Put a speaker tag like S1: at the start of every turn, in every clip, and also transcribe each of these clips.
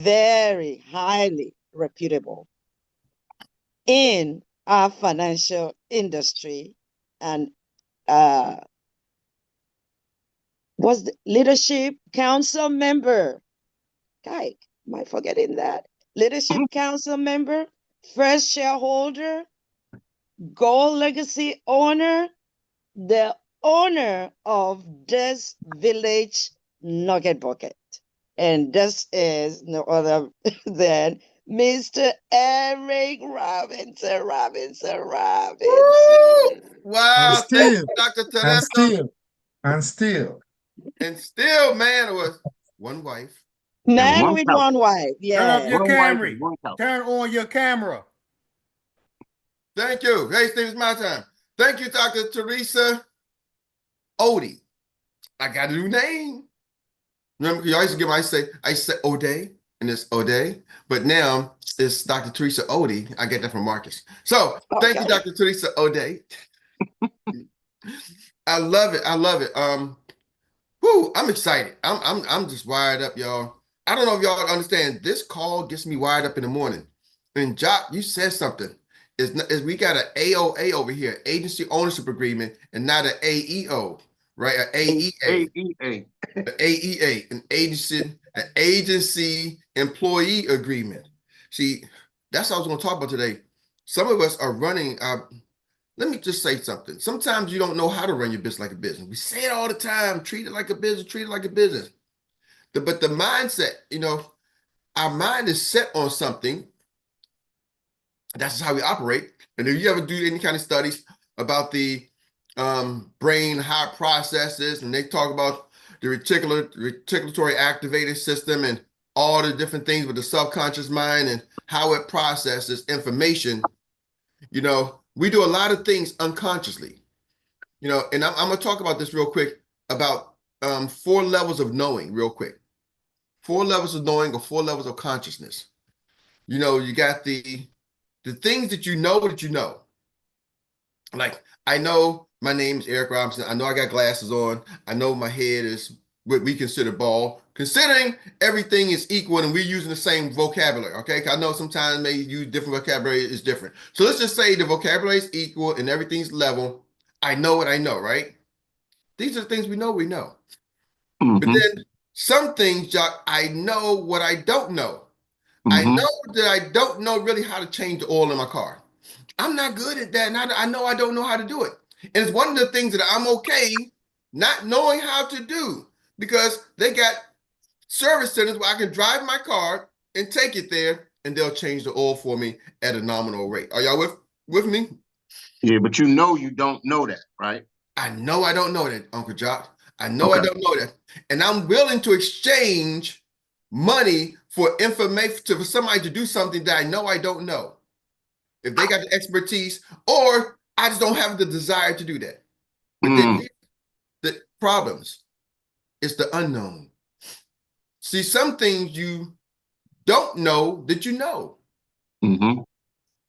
S1: very highly reputable in our financial industry, and was the leadership council member. Guy, am I forgetting that? Leadership council member, first shareholder, gold legacy owner, the owner of this village nugget bucket. And this is no other than Mr. Erik Robinson.
S2: And
S3: Wow, thank
S2: still,
S3: you, Dr.
S2: and
S3: Tedesco.
S2: still, and still.
S3: And still, man, it was one wife.
S4: And
S1: Man
S4: one
S1: with
S4: couch.
S1: one wife,
S5: Turn off
S1: yeah.
S5: your
S4: One wife
S5: camera.
S4: and one couch.
S5: Turn on your camera.
S3: Thank you. Hey, Steve, it's my time. Thank you, Dr. Teresa Odie. I got a new name. Remember, you always I used to say O'Day, and it's O'Day, but now it's Dr. Teresa Odie. I get that from Marcus. So thank you,
S1: Okay.
S3: Dr. Teresa O'Day. I love it. I love it. I'm excited. I'm just wired up, y'all. I don't know if y'all understand. This call gets me wired up in the morning. And Jock, you said something. Is we got an AOA over here, agency ownership agreement, and not an AEO, right? An AEA.
S4: AEA.
S3: An AEA, an agency employee agreement. See, that's what I was going to talk about today. Some of us are running. Let me just say something. Sometimes you don't know how to run your business like a business. We say it all the time. Treat it like a business. Treat it like a business. But the mindset, our mind is set on something. That's just how we operate. And if you ever do any kind of studies about the brain, how it processes, and they talk about the reticulatory activated system and all the different things with the subconscious mind and how it processes information, we do a lot of things unconsciously, and I'm going to talk about this real quick about 4 levels of knowing real quick. 4 levels of knowing or 4 levels of consciousness. You got the things that you know. Like, I know my name is Erik Robinson. I know I got glasses on. I know my head is what we consider bald. Considering everything is equal and we're using the same vocabulary, okay? I know sometimes maybe use different vocabulary is different. So let's just say the vocabulary is equal and everything's level. I know what I know, right? These are the things we know. But then some things, Jock, I know what I don't know. I know that I don't know really how to change the oil in my car. I'm not good at that, and I know I don't know how to do it. And it's one of the things that I'm okay not knowing how to do, because they got service centers where I can drive my car and take it there, and they'll change the oil for me at a nominal rate. Are y'all with me?
S4: Yeah, but you don't know that, right?
S3: I know I don't know that, Uncle Jock. I know I don't know that. And I'm willing to exchange money for information for somebody to do something that I know I don't know. If they got the expertise, or I just don't have the desire to do that. But then the problems, it's the unknown. See, some things you don't know that you know. And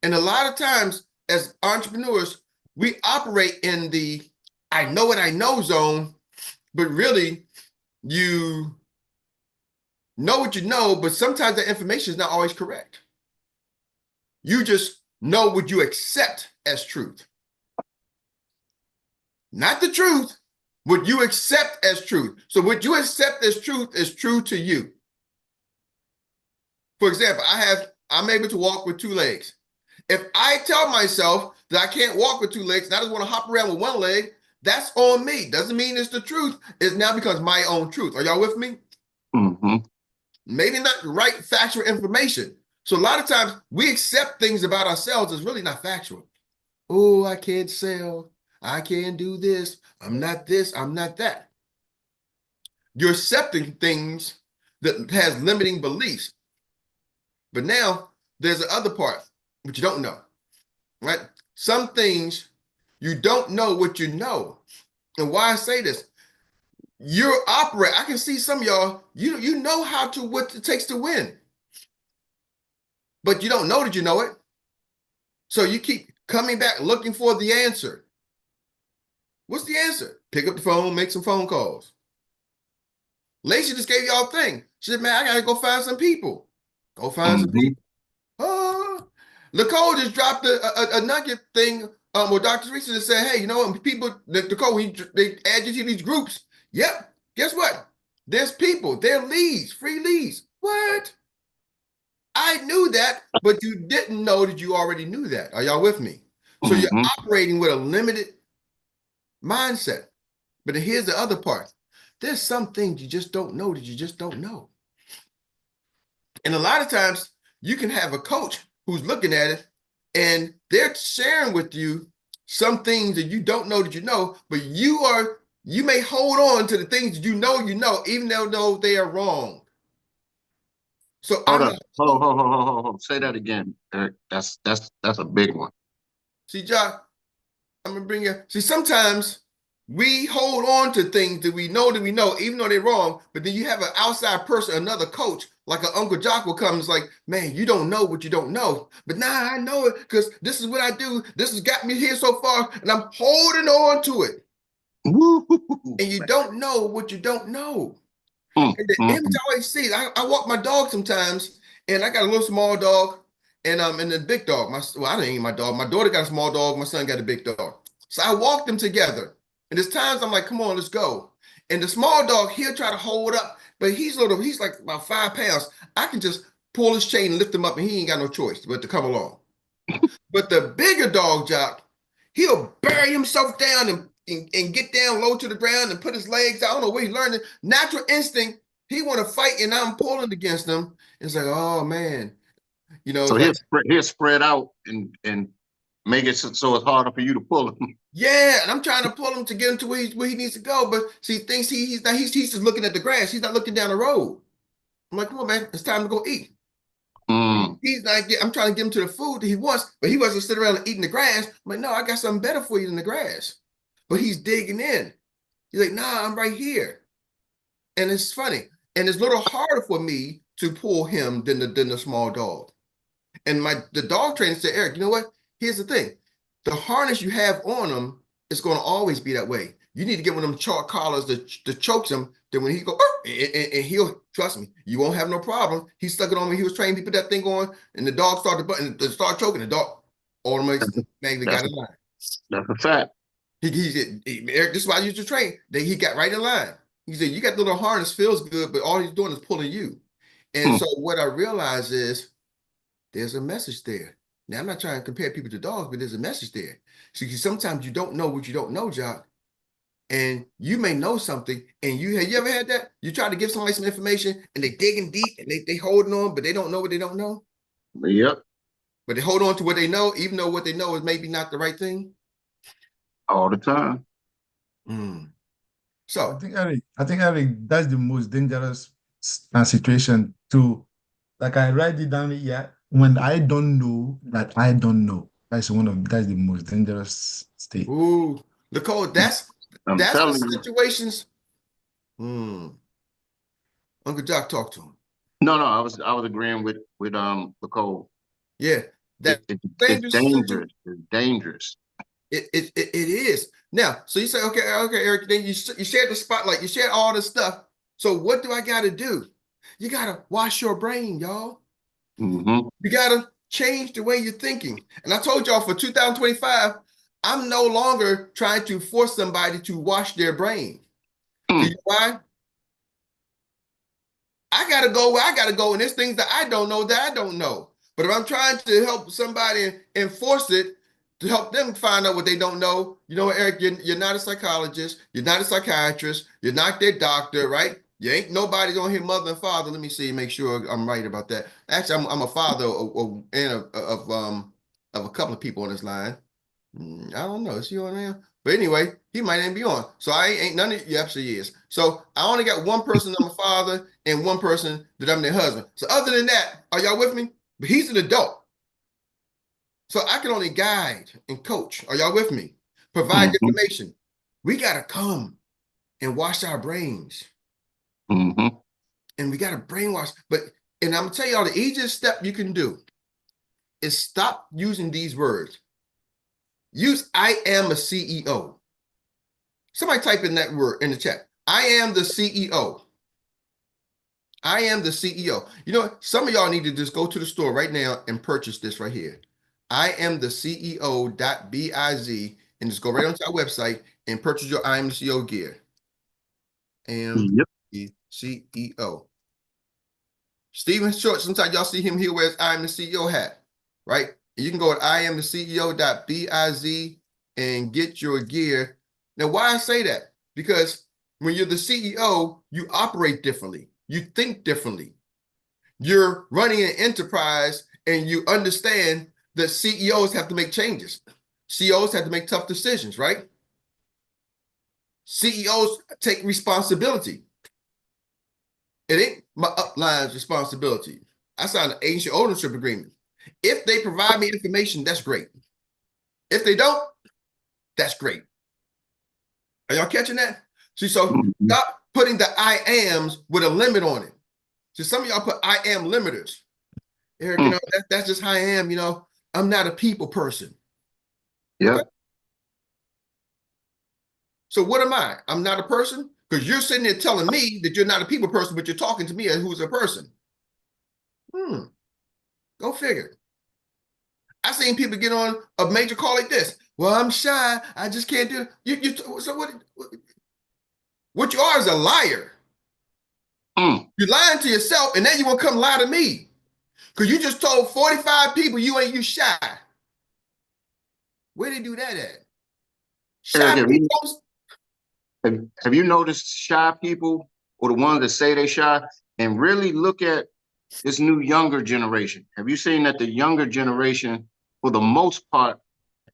S3: a lot of times as entrepreneurs, we operate in the I know what I know zone, but really you know what you know, but sometimes the information is not always correct. You just know what you accept as truth. Not the truth, what you accept as truth. So what you accept as truth is true to you. For example, I'm able to walk with 2 legs. If I tell myself that I can't walk with 2 legs and I just want to hop around with 1 leg, that's on me. Doesn't mean it's the truth. It now becomes my own truth. Are y'all with me? Maybe not the right factual information. So a lot of times we accept things about ourselves as really not factual. Oh, I can't sell. I can't do this. I'm not this. I'm not that. You're accepting things that has limiting beliefs. But now there's the other part, which you don't know, right? Some things you don't know what you know. And why I say this, you're operating. I can see some of y'all, you know what it takes to win. But you don't know that you know it. So you keep coming back looking for the answer. What's the answer? Pick up the phone, make some phone calls. Lacey just gave y'all a thing. She said, man, I got to go find some people. Go find some people. Oh, Nicole just dropped a nugget thing with Dr. Teresa that said, hey, you know what, people, Nicole, when they add you to these groups, yep, guess what? There's people, they're leads, free leads. What? I knew that, but you didn't know that you already knew that. Are y'all with me? So you're operating with a limited mindset. But here's the other part. There's some things you just don't know that you just don't know. And a lot of times you can have a coach who's looking at it and they're sharing with you some things that you don't know that you know, but you may hold on to the things that you know, even though they are wrong. So
S4: Hold
S3: I'm
S4: up.
S3: not.
S4: Hold. Say that again, Eric. That's a big one.
S3: See, Jock, I'm gonna bring you. See, sometimes we hold on to things that we know, even though they're wrong. But then you have an outside person, another coach, like an Uncle Jock will come and is like, man, you don't know what you don't know. But now I know it because this is what I do. This has got me here so far, and I'm holding on to it.
S4: Woo,
S3: And you don't know what you don't know.
S4: mm,
S3: And the
S4: mm,
S3: image I always see, I walk my dog sometimes, and I got a little small dog, and the big dog. I didn't eat my dog. My daughter got a small dog. My son got a big dog. So I walk them together, and there's times I'm like, "Come on, let's go." And the small dog, he'll try to hold up, but he's little. He's like about 5 pounds. I can just pull his chain and lift him up, and he ain't got no choice but to come along. But the bigger dog, Jock, he'll bury himself down and get down low to the ground and put his legs. I don't know where he learned it. Natural instinct. He want to fight, and I'm pulling against him. It's like, oh man,
S4: So
S3: it's like,
S4: he'll spread out and make it so it's harder for you to pull him.
S3: yeah. And I'm trying to pull him to get him to where he needs to go, but see, thinks he's just looking at the grass. He's not looking down the road. I'm like, come on, man, it's time to go eat. He's not. I'm trying to get him to the food that he wants, but he wasn't sitting around eating the grass. I'm like, no, I got something better for you than the grass. But he's digging in. He's like, nah, I'm right here. And it's funny. And it's a little harder for me to pull him than the small dog. And the dog trainer said, Eric, you know what? Here's the thing. The harness you have on him is going to always be that way. You need to get one of them chalk collars that chokes him. Then when he go, and he'll, trust me, you won't have no problem. He stuck it on me. He was trained. He put that thing on, and the dog started button, start choking. The dog automatically got in line.
S4: That's a fact.
S3: He said, Eric, this is why I used to train. Then he got right in line. He said, you got the little harness, feels good, but all he's doing is pulling you. And so what I realized is there's a message there. Now, I'm not trying to compare people to dogs, but there's a message there. So sometimes you don't know what you don't know, Jock. And you may know something, and have you ever had that? You try to give somebody some information, and they digging deep, and they holding on, but they don't know what they don't know.
S4: Yep.
S3: But they hold on to what they know, even though what they know is maybe not the right thing.
S4: All the time.
S3: So
S2: I think Eric, that's the most dangerous situation to, like, I write it down here. When I don't know that I don't know, that's the most dangerous state.
S3: ooh, Nicole, that's
S4: I'm
S3: the
S4: telling you.
S3: situations. Uncle Jock, talk to him.
S4: No, I was agreeing with Nicole.
S3: Yeah, that
S4: It's
S3: dangerous
S4: dangerous. It's dangerous.
S3: It is. Now, so you say, okay, Eric, then you shared the spotlight, you shared all this stuff. So what do I got to do? You got to wash your brain, y'all. You got to change the way you're thinking. And I told y'all for 2025, I'm no longer trying to force somebody to wash their brain. You know why? I got to go where I got to go. And there's things that I don't know. But if I'm trying to help somebody enforce it, to help them find out what they don't know, you know, Eric, you're not a psychologist, you're not a psychiatrist, you're not their doctor, right? You ain't nobody's on here, mother and father. Let me see, make sure I'm right about that. Actually, I'm a father of a couple of people on this line. I don't know. Is he on there? But anyway, he might even be on. So I ain't none of you. Actually, he is. So I only got one person I'm a father and one person that I'm their husband. So other than that, are y'all with me? But he's an adult. So I can only guide and coach. Are y'all with me? Provide information. We got to come and wash our brains. And we got to brainwash. And I'm going to tell y'all the easiest step you can do is stop using these words. Use I am a CEO. Somebody type in that word in the chat. I am the CEO. I am the CEO. You know, some of y'all need to just go to the store right now and purchase this right here. I am the CEO.biz and just go right onto our website and purchase your I am the CEO gear. Am
S4: Yep.
S3: the CEO. Stephen Short, sometimes y'all see him, he wears I am the CEO hat, right? And you can go at I am the CEO.biz and get your gear. Now, why I say that? Because when you're the CEO, you operate differently. You think differently. You're running an enterprise and you understand that CEOs have to make changes. CEOs have to make tough decisions, right? CEOs take responsibility. It ain't my upline's responsibility. I signed an agency ownership agreement. If they provide me information, that's great. If they don't, that's great. Are y'all catching that? See, so stop putting the I ams with a limit on it. So some of y'all put I am limiters. Eric, you know, that's just how I am. You know, I'm not a people person.
S4: Yep.
S3: Okay. So what am I? I'm not a person? Because you're sitting there telling me that you're not a people person, but you're talking to me as who's a person. Go figure. I've seen people get on a major call like this. Well, I'm shy. I just can't do it. So what you are is a liar. You're lying to yourself, and then you want to come lie to me. Because you just told 45 people you shy. Where they do that at? Shy
S4: Eric,
S3: people.
S4: have you noticed shy people or the ones that say they shy and really look at this new younger generation? Have you seen that the younger generation, for the most part,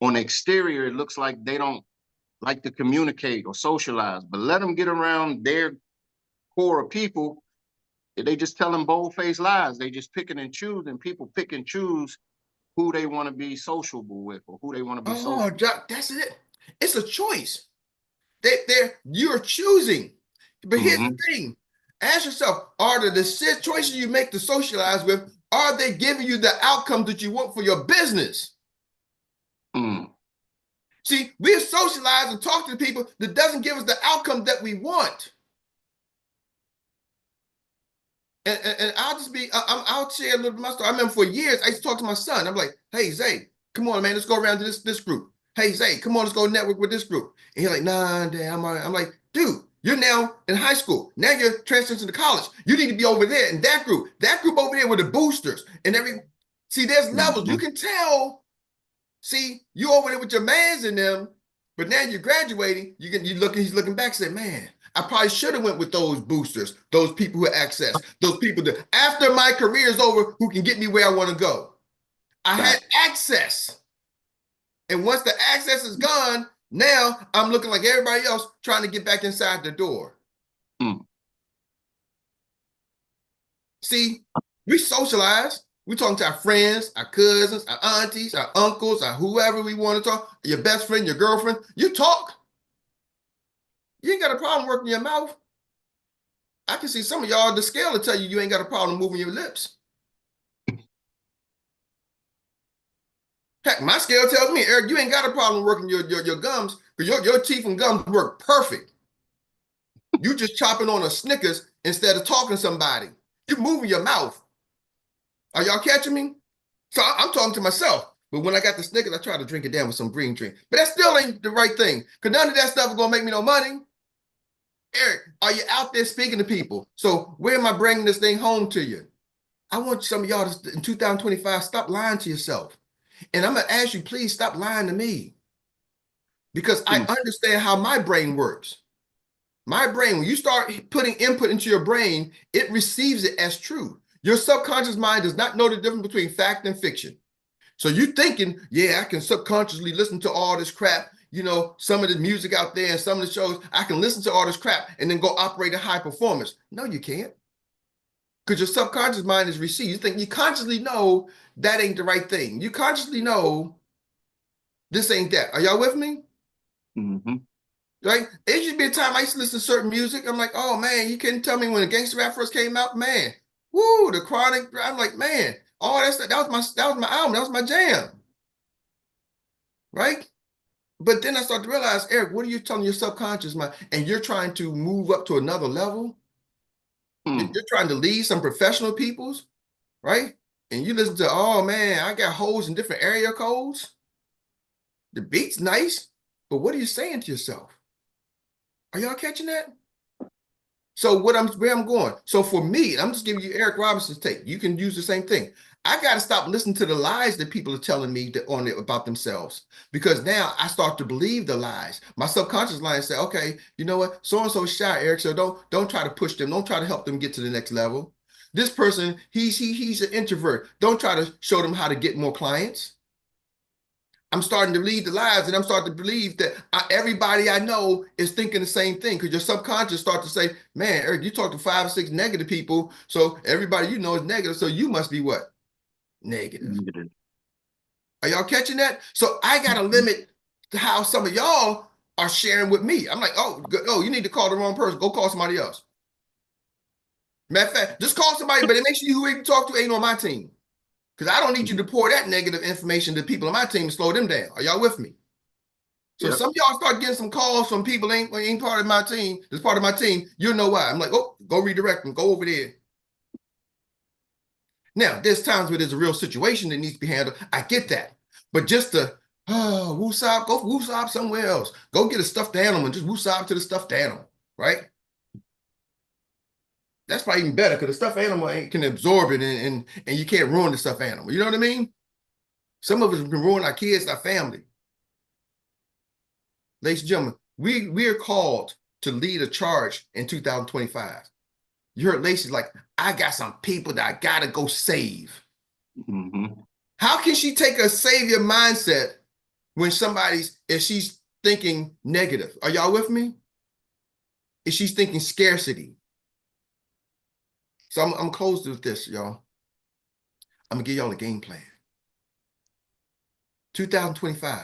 S4: on the exterior, it looks like they don't like to communicate or socialize, but let them get around their core of people, they just telling bold-faced lies. They just picking and choosing. People pick and choose who they want to be sociable with or who they want to be social.
S3: Oh, that's it. It's a choice. You're choosing. But here's the thing. Ask yourself, are the choices you make to socialize with, are they giving you the outcome that you want for your business? See, we socialize and talk to people that doesn't give us the outcome that we want. And I'll share a little bit of my story. I remember for years, I used to talk to my son. I'm like, hey, Zay, come on, man, let's go around to this group. Hey, Zay, come on, let's go network with this group. And he's like, nah, Dad, I'm all right. I'm like, dude, you're now in high school. Now you're transitioning to college. You need to be over there in that group. That group over there with the boosters and every. See, there's levels. You can tell. See, you over there with your mans in them, but now you're graduating. He's looking back, saying, man, I probably should have went with those boosters, those people who have access, those people that after my career is over, who can get me where I want to go. I had access. And once the access is gone, now I'm looking like everybody else trying to get back inside the door. See, we socialize. We talking to our friends, our cousins, our aunties, our uncles, our whoever we want to talk, your best friend, your girlfriend. You talk. You ain't got a problem working your mouth. I can see some of y'all, the scale will tell you ain't got a problem moving your lips. Heck, my scale tells me, Eric, you ain't got a problem working your gums because your teeth and gums work perfect. You just chopping on a Snickers instead of talking to somebody. You moving your mouth. Are y'all catching me? So I'm talking to myself. But when I got the Snickers, I try to drink it down with some green drink. But that still ain't the right thing. Because none of that stuff is going to make me no money. Eric, are you out there speaking to people? So where am I bringing this thing home to you? I want some of y'all to, in 2025, stop lying to yourself. And I'm going to ask you, please stop lying to me. Because I understand how my brain works. My brain, when you start putting input into your brain, it receives it as true. Your subconscious mind does not know the difference between fact and fiction. So you're thinking, yeah, I can subconsciously listen to all this crap, you know, some of the music out there and some of the shows, I can listen to all this crap and then go operate at high performance. No, you can't. Because your subconscious mind is received. You think you consciously know that ain't the right thing. You consciously know this ain't that. Are y'all with me? Right? It used to be a time I used to listen to certain music. I'm like, oh man, you couldn't tell me when the gangster rap first came out, man. Woo, the Chronic. I'm like, man, all that stuff. That was my album. That was my jam. Right? But then I started to realize, Eric, what are you telling your subconscious mind? And you're trying to move up to another level? You're trying to lead some professional peoples, right? And you listen to, oh man, I got holes in different area codes. The beat's nice, but what are you saying to yourself? Are y'all catching that? So where I'm going. So for me, I'm just giving you Erik Robinson's take. You can use the same thing. I got to stop listening to the lies that people are telling me about themselves, because now I start to believe the lies. My subconscious mind say, okay, you know what? So-and-so is shy, Erik, so don't try to push them. Don't try to help them get to the next level. This person, he's an introvert. Don't try to show them how to get more clients. I'm starting to lead the lies, and I'm starting to believe that everybody I know is thinking the same thing, because your subconscious starts to say, man, Erik, you talk to 5 or 6 negative people, so everybody you know is negative, so you must be what? Negative. Are y'all catching that? So I got to limit how some of y'all are sharing with me. I'm like, oh, you need to call the wrong person. Go call somebody else. Matter of fact, just call somebody, but make sure who you talk to ain't on my team. Because I don't need you to pour that negative information to people on my team to slow them down. Are y'all with me? So some of y'all start getting some calls from people ain't part of my team. That's part of my team. You'll know why. I'm like, oh, go redirect them. Go over there. Now, there's times where there's a real situation that needs to be handled. I get that. But just to, woosop, go woosop somewhere else. Go get a stuffed animal and just woosop to the stuffed animal, right? That's probably even better, because the stuffed animal can absorb it, and you can't ruin the stuffed animal. You know what I mean? Some of us can ruin our kids, our family. Ladies and gentlemen, we are called to lead a charge in 2025. You heard Lacey like, I got some people that I gotta go save. How can she take a savior mindset when if she's thinking negative? Are y'all with me? If she's thinking scarcity. So I'm closed with this, y'all. I'm gonna give y'all a game plan. 2025,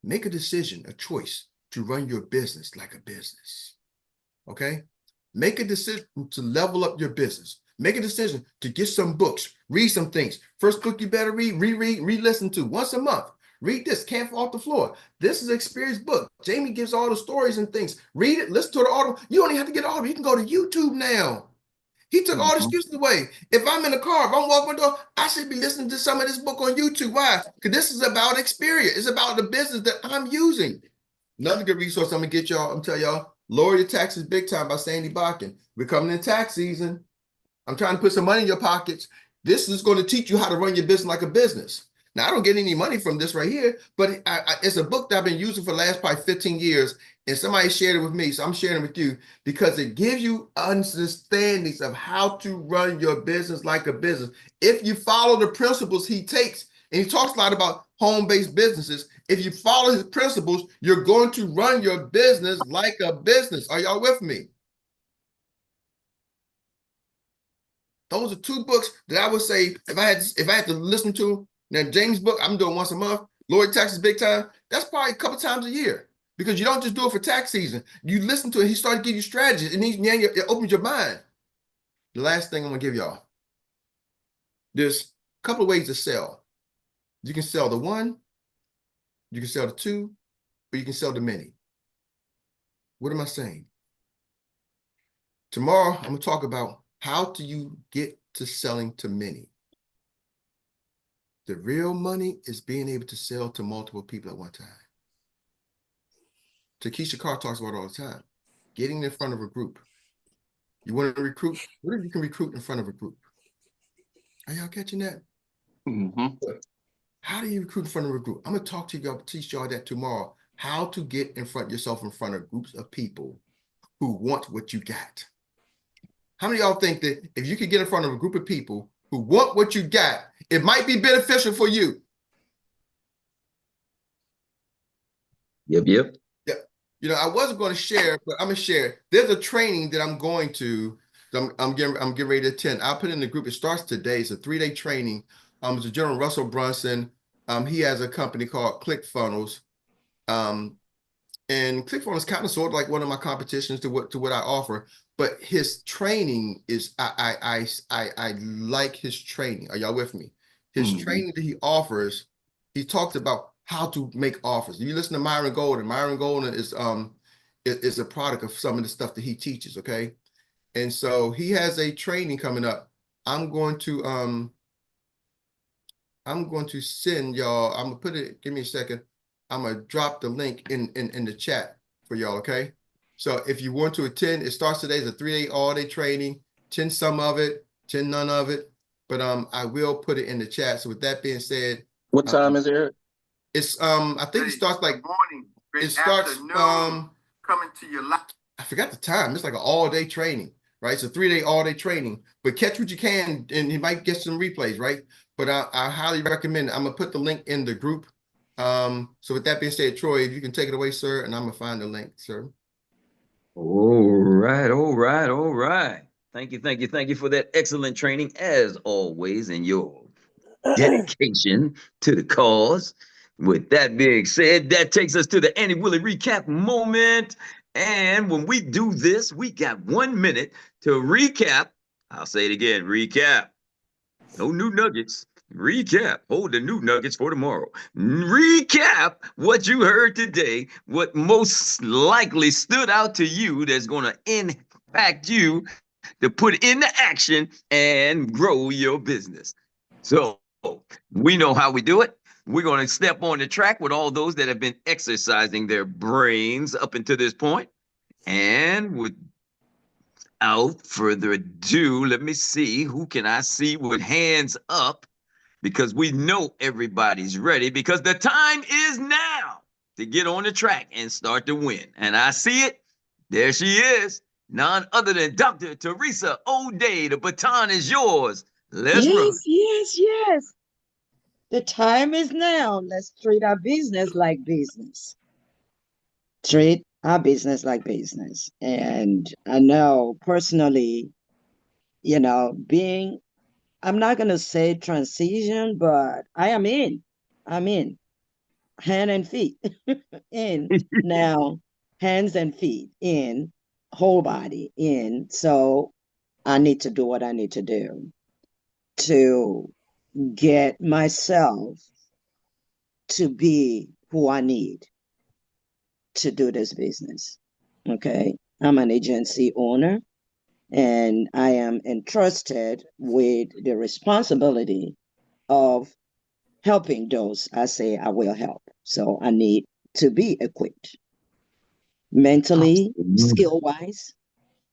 S3: make a decision, a choice to run your business like a business. Okay? Make a decision to level up your business. Make a decision to get some books, read some things. First book you better read, reread, re-listen to once a month. Read this, Can't Fall Off the Floor. This is an experienced book. Jamie gives all the stories and things. Read it, listen to the audio. You don't even have to get audio. You can go to YouTube now. He took all the excuses away. If I'm in the car, if I'm walking the door, I should be listening to some of this book on YouTube. Why? Because this is about experience. It's about the business that I'm using. Another good resource I'm gonna get y'all, I'm tell y'all, Lower Your Taxes Big Time by Sandy Bakken. We're coming in tax season. I'm trying to put some money in your pockets. This is going to teach you how to run your business like a business. Now, I don't get any money from this right here, but it's a book that I've been using for the last probably 15 years, and somebody shared it with me, so I'm sharing it with you, because it gives you understandings of how to run your business like a business. If you follow the principles he takes, and he talks a lot about home-based businesses, if you follow his principles, you're going to run your business like a business. Are y'all with me? Those are 2 books that I would say, if I had to listen to. Now, James' book, I'm doing once a month. Lower Your Taxes Big Time. That's probably a couple times a year, because you don't just do it for tax season. You listen to it. He started to give you strategies, and it opens your mind. The last thing I'm gonna give y'all. There's a couple of ways to sell. You can sell the one, you can sell the 2, or you can sell the many. What am I saying? Tomorrow, I'm gonna talk about how do you get to selling to many. The real money is being able to sell to multiple people at one time. Takesha Carr talks about it all the time. Getting in front of a group. You want to recruit? What if you can recruit in front of a group? Are y'all catching that? How do you recruit in front of a group? I'm going to talk to y'all, teach y'all that tomorrow. How to get yourself in front of groups of people who want what you got. How many of y'all think that if you could get in front of a group of people who want what you got, it might be beneficial for you?
S5: Yep.
S3: Yeah. You know, I wasn't going to share, but I'm going to share. There's a training that I'm going to, I'm getting ready to attend. I'll put it in the group. It starts today. It's a 3-day training. It's a General Russell Brunson. He has a company called ClickFunnels. And ClickFunnels is kind of sort of like one of my competitions to what I offer. But his training is, I like his training. Are y'all with me? His training that he offers, he talks about how to make offers. You listen to Myron Golden. Myron Golden is a product of some of the stuff that he teaches, okay? And so he has a training coming up. I'm going to send y'all. I'm gonna put it. Give me a second. I'm gonna drop the link in the chat for y'all. Okay. So if you want to attend, it starts today. It's a 3-day all-day training. 10 some of it, 10 none of it. But I will put it in the chat. So with that being said,
S4: What time is it?
S3: it's I think it starts like morning. It starts coming to your life. I forgot the time. It's like an all-day training, right? It's a 3-day all-day training. But catch what you can, and you might get some replays, right? But I highly recommend it. I'm gonna put the link in the group. So with that being said, Troy, if you can take it away, sir, and I'm gonna find the link, sir.
S5: All right, all right, all right. Thank you, thank you, thank you for that excellent training, as always, and your dedication to the cause. With that being said, that takes us to the Annie Willie recap moment. And when we do this, we got 1 minute to recap. I'll say it again, recap. No new nuggets. Recap. Hold the new nuggets for tomorrow. Recap what you heard today, what most likely stood out to you that's going to impact you to put into action and grow your business. So we know how we do it. We're going to step on the track with all those that have been exercising their brains up until this point. And without further ado, let me see, who can I see with hands up? Because we know everybody's ready, because the time is now to get on the track and start to win. And I see it. There she is. None other than Dr. Teresa O'Day. The baton is yours. Let's run.
S1: Yes. The time is now. Let's treat our business like business. Treat our business like business. And I know personally, I'm not going to say transition, but I'm in. Hand and feet in now, hands and feet in, whole body in. So I need to do what I need to do to get myself to be who I need to do this business. Okay. I'm an agency owner, and I am entrusted with the responsibility of helping those I say I will help. So I need to be equipped mentally, skill wise,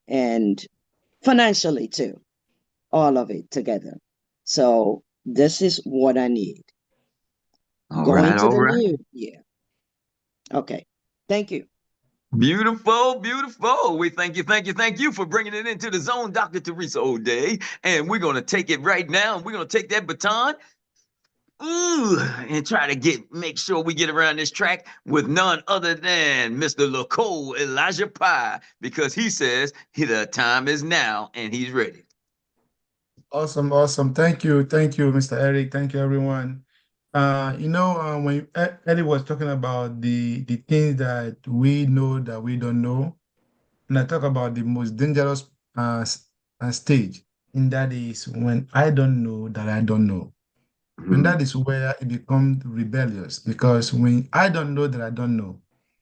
S1: and financially too. All of it together. So this is what I need. Going to
S5: All
S1: the
S5: right.
S1: new year. Okay. Thank you.
S5: Beautiful, beautiful. We thank you, thank you, thank you for bringing it into the zone, Dr. Teresa O'Day. And we're going to take it right now. We're going to take that baton and try to make sure we get around this track with none other than Mr. LaCole Elijah Pye, because he says the time is now and he's ready.
S2: Awesome, awesome. Thank you, Mr. Eric. Thank you, everyone. When Eddie was talking about the things that we know that we don't know, and I talk about the most dangerous stage, and that is when I don't know that I don't know. And that is where it becomes rebellious, because when I don't know that I don't know,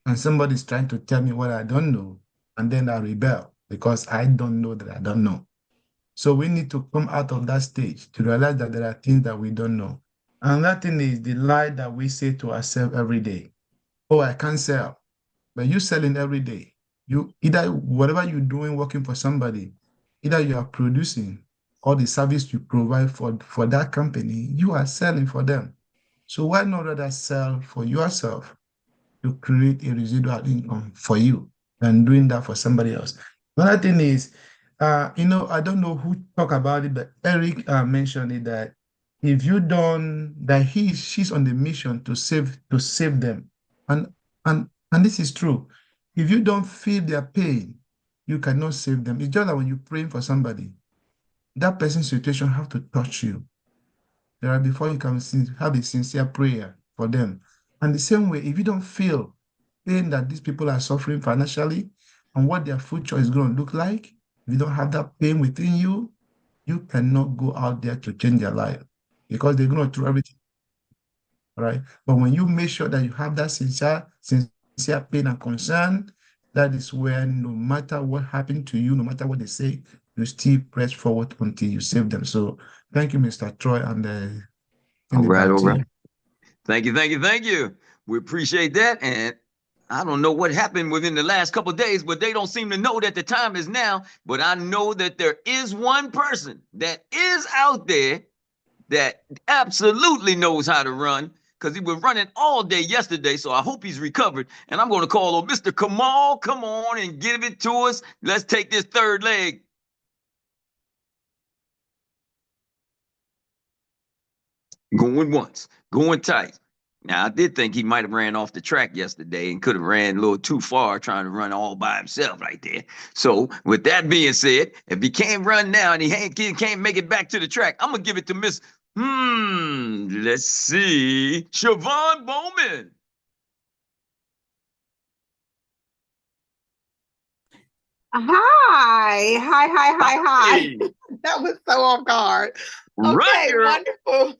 S2: and somebody's trying to tell me what I don't know, and then I rebel because I don't know that I don't know. So we need to come out of that stage to realize that there are things that we don't know. And that thing is the lie that we say to ourselves every day. Oh, I can't sell. But you selling every day. You either whatever you're doing working for somebody, either you are producing or the service you provide for that company, you are selling for them. So why not rather sell for yourself to create a residual income for you than doing that for somebody else? Another thing is, I don't know who talked about it, but Eric mentioned it, that if you don't, that she's on the mission to save them, and and this is true. If you don't feel their pain, you cannot save them. It's just like when you're praying for somebody, that person's situation have to touch you. Right, before you can have a sincere prayer for them. And the same way, if you don't feel pain that these people are suffering financially and what their future is going to look like, if you don't have that pain within you, you cannot go out there to change their life, because they're going to throw everything, right? But when you make sure that you have that sincere pain and concern, that is where no matter what happened to you, no matter what they say, you still press forward until you save them. So thank you, Mr. Troy, and
S5: All
S2: in the
S5: right,
S2: back
S5: all
S2: to
S5: right.
S2: you.
S5: Thank you, thank you, thank you. We appreciate that. And I don't know what happened within the last couple of days, but they don't seem to know that the time is now. But I know that there is one person that is out there that absolutely knows how to run, because he was running all day yesterday. So I hope he's recovered. And I'm going to call on Mr. Kamal. Come on and give it to us. Let's take this third leg. Going once, going tight. Now, I did think he might have ran off the track yesterday and could have ran a little too far trying to run all by himself right there. So, with that being said, if he can't run now and he can't make it back to the track, I'm going to give it to Miss, let's see, Siobhan Bowman.
S6: Hi.
S5: Hey,
S6: That was so off guard.
S5: run,
S6: Okay,
S5: girl.
S6: wonderful.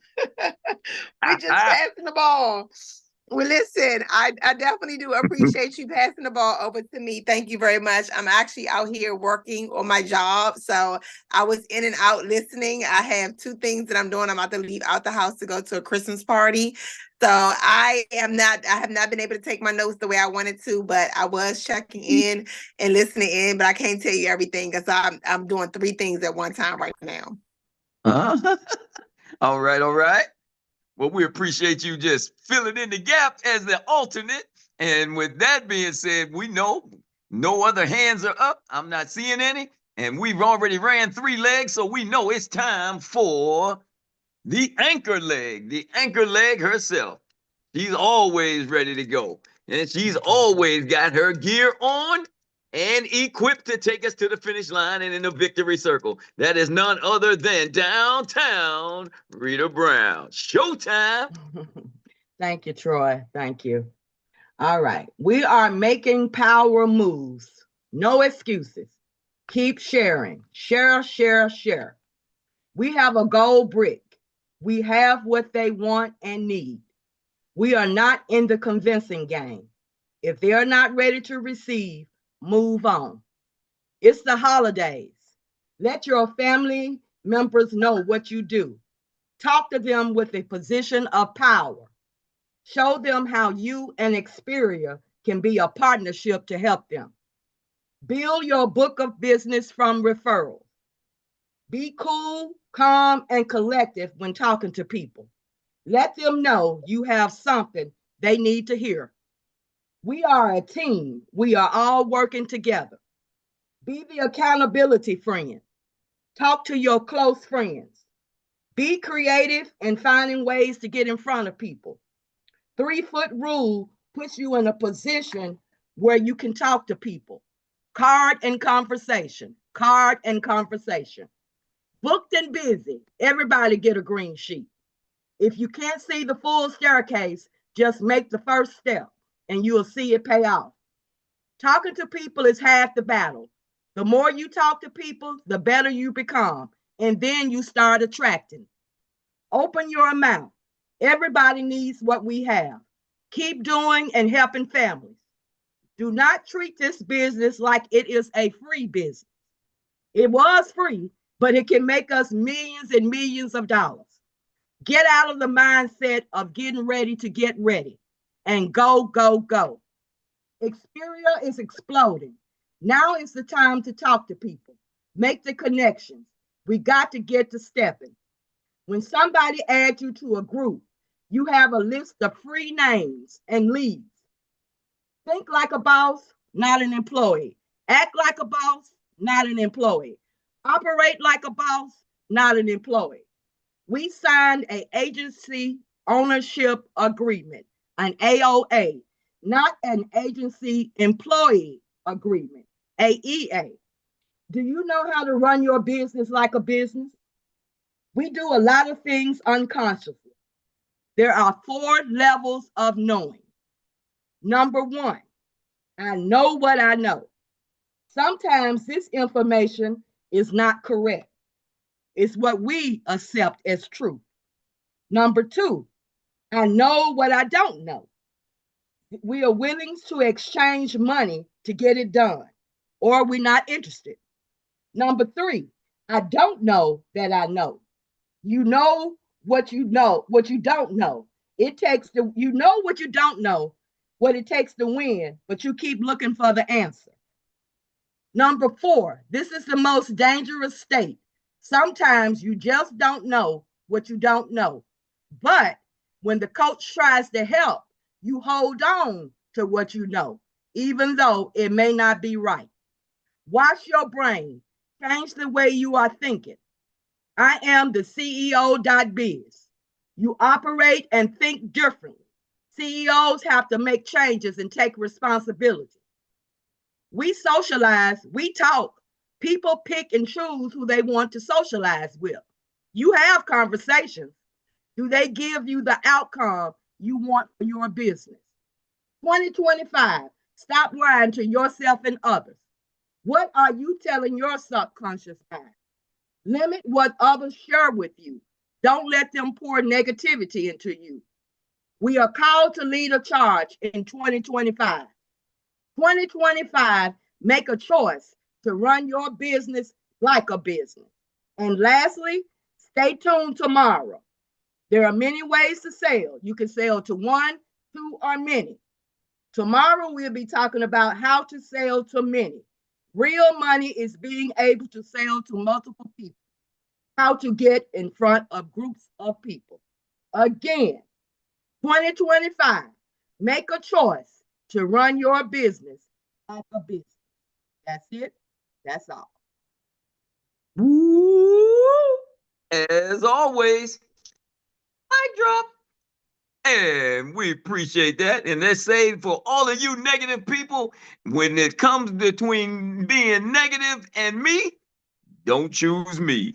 S6: We're just passing the ball. Well, listen, I definitely do appreciate you passing the ball over to me. Thank you very much. I'm actually out here working on my job. So I was in and out listening. I have two things that I'm doing. I'm about to leave out the house to go to a Christmas party. So I have not been able to take my notes the way I wanted to, but I was checking in and listening in, but I can't tell you everything because I'm doing three things at one time right now.
S5: All right, all right. Well, we appreciate you just filling in the gap as the alternate. And with that being said, we know no other hands are up. I'm not seeing any. And we've already ran 3 legs, so we know it's time for the anchor leg herself. She's always ready to go. And she's always got her gear on and equipped to take us to the finish line and in the victory circle. That is none other than downtown Rita Brown. Showtime.
S1: Thank you, Troy. Thank you. All right. We are making power moves. No excuses. Keep sharing. Share, share, share. We have a gold brick. We have what they want and need. We are not in the convincing game. If they're not ready to receive, move on. It's the holidays. Let your family members know what you do. Talk to them with a position of power. Show them how you and Xperia can be a partnership to help them. Build your book of business from referrals. Be cool, calm, and collective when talking to people. Let them know you have something they need to hear. We are a team. We are all working together. Be the accountability friend. Talk to your close friends. Be creative in finding ways to get in front of people. 3-foot rule puts you in a position where you can talk to people. Card and conversation. Card and conversation. Booked and busy. Everybody get a green sheet. If you can't see the full staircase, just make the first step and you'll see it pay off. Talking to people is half the battle. The more you talk to people, the better you become. And then you start attracting. Open your mouth. Everybody needs what we have. Keep doing and helping families. Do not treat this business like it is a free business. It was free, but it can make us millions and millions of dollars. Get out of the mindset of getting ready to get ready and go, go, go. Xperia is exploding. Now is the time to talk to people, make the connections. We got to get to stepping. When somebody adds you to a group, you have a list of free names and leads. Think like a boss, not an employee. Act like a boss, not an employee. Operate like a boss, not an employee. We signed an agency ownership agreement, an AOA, not an agency employee agreement, AEA. Do you know how to run your business like a business? We do a lot of things unconsciously. There are 4 levels of knowing. Number 1, I know what I know. Sometimes this information is not correct. It's what we accept as truth. Number 2, I know what I don't know. We are willing to exchange money to get it done, or we're not interested. Number 3, I don't know that I know. You know, what you don't know. It takes the, you know what you don't know, what it takes to win, but you keep looking for the answer. Number 4, this is the most dangerous state. Sometimes you just don't know what you don't know. But when the coach tries to help, you hold on to what you know, even though it may not be right. Wash your brain, change the way you are thinking. I am the CEO.biz. You operate and think differently. CEOs have to make changes and take responsibility. We socialize, we talk. People pick and choose who they want to socialize with. You have conversations. Do they give you the outcome you want for your business? 2025, stop lying to yourself and others. What are you telling your subconscious mind? Limit what others share with you. Don't let them pour negativity into you. We are called to lead a charge in 2025. 2025, make a choice to run your business like a business. And lastly, stay tuned tomorrow. There are many ways to sell. You can sell to one, two, or many. Tomorrow, we'll be talking about how to sell to many. Real money is being able to sell to multiple people. How to get in front of groups of people. Again, 2025, make a choice to run your business like a business. That's it. That's all.
S5: Woo! As always, mic drop. And we appreciate that. And let's say for all of you negative people, when it comes between being negative and me, don't choose me.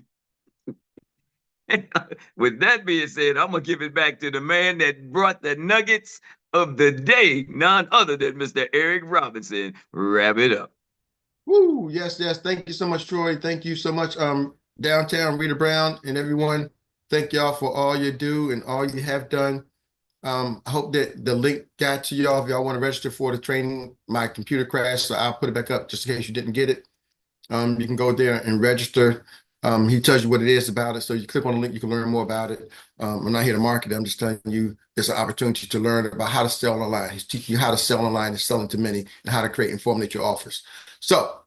S5: With that being said, I'm going to give it back to the man that brought the nuggets of the day, none other than Mr. Erik Robinson. Wrap it up.
S3: Woo, yes, yes. Thank you so much, Troy. Thank you so much, Downtown Rita Brown and everyone. Thank y'all for all you do and all you have done. I hope that the link got to y'all. If y'all want to register for the training, my computer crashed, so I'll put it back up just in case you didn't get it. You can go there and register. He tells you what it is about it. So you click on the link, you can learn more about it. I'm not here to market it. I'm just telling you it's an opportunity to learn about how to sell online. He's teaching you how to sell online and selling to many and how to create and formulate your offers. So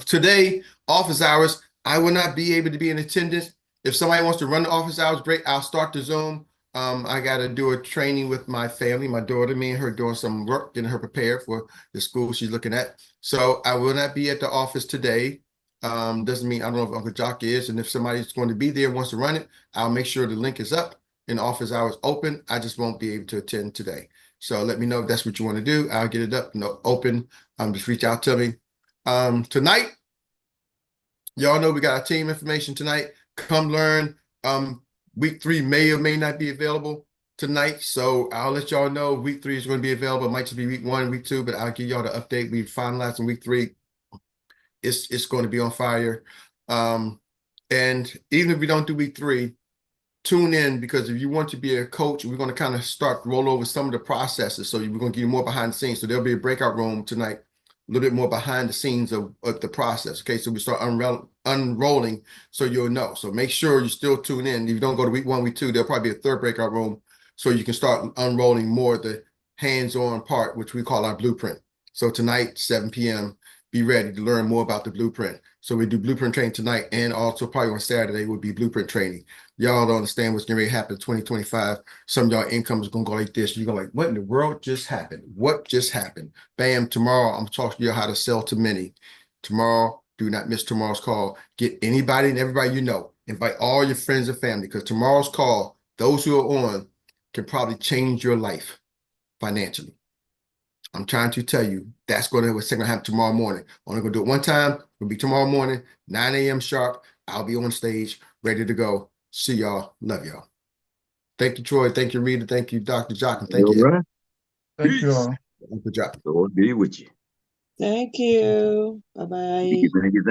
S3: today, office hours, I will not be able to be in attendance. If somebody wants to run the office hours, great. I'll start the Zoom. I got to do a training with my family, my daughter, me and her doing some work, getting her prepared for the school she's looking at. So I will not be at the office today. Doesn't mean I don't know if Uncle Jock is, and if somebody's going to be there and wants to run it, I'll make sure the link is up and office hours open. I just won't be able to attend today. So let me know if that's what you want to do. I'll get it up, open. Just reach out to me. Tonight, y'all know we got our team information tonight. Come learn. Week 3 may or may not be available tonight, so I'll let y'all know. Week 3 is going to be available. It might just be week 1, week 2, but I'll give y'all the update. We finalized in week 3. It's going to be on fire. And even if we don't do week 3, tune in, because if you want to be a coach, we're going to kind of start roll over some of the processes. So we're going to give you more behind the scenes. So there'll be a breakout room tonight, a little bit more behind the scenes of the process. Okay, so we start unrolling so you'll know. So make sure you still tune in. If you don't go to week 1, week 2, there'll probably be a 3rd breakout room so you can start unrolling more of the hands-on part, which we call our blueprint. So tonight, 7 p.m., be ready to learn more about the blueprint. So we do blueprint training tonight, and also probably on Saturday will be blueprint training. Y'all don't understand what's going to happen in 2025. Some of y'all income is going to go like this. You're going to like, what in the world just happened? What just happened? Bam, tomorrow I'm talking to you how to sell to many. Tomorrow, do not miss tomorrow's call. Get anybody and everybody you know. Invite all your friends and family, because tomorrow's call, those who are on, can probably change your life financially. I'm trying to tell you, that's what's going to happen tomorrow morning. Only going to do it one time. It'll be tomorrow morning, 9 a.m. sharp. I'll be on stage, ready to go. See y'all. Love y'all. Thank you, Troy. Thank you, Rita. Thank you, Dr. Jock. And thank you.
S5: Right.
S2: Thank you all.
S3: Good job.
S5: Lord be with you.
S1: Thank you. Bye-bye.
S5: Thank you.